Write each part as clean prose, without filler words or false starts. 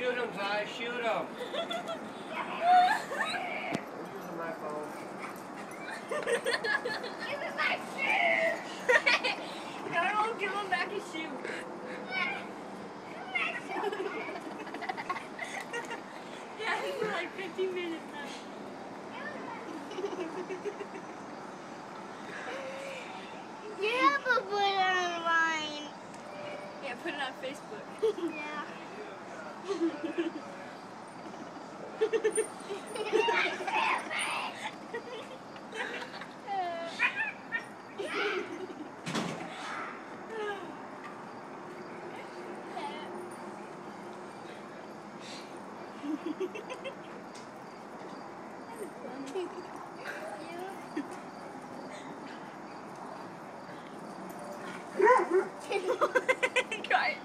Shoot him, Ty. Shoot him. I'm using my phone. Give me my shoe! No, don't give him back his shoe. Yeah, it's been like 15 minutes now. You have to put it online. Yeah, put it on Facebook. Yeah. Right.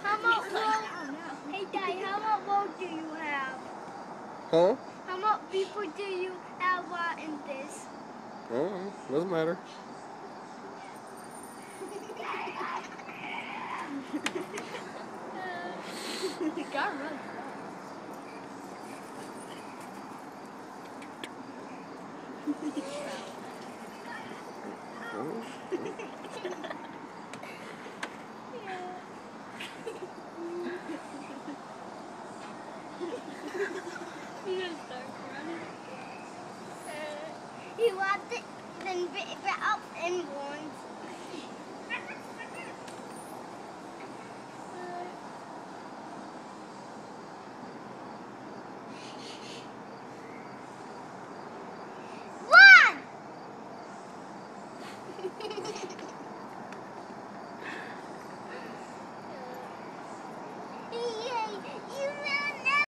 How much road? Hey, Dad, how much road do you have? Huh? How much people do you have in this? Oh, doesn't matter. God run. He's gonna start running. He wrapped it, then wrap it up in one.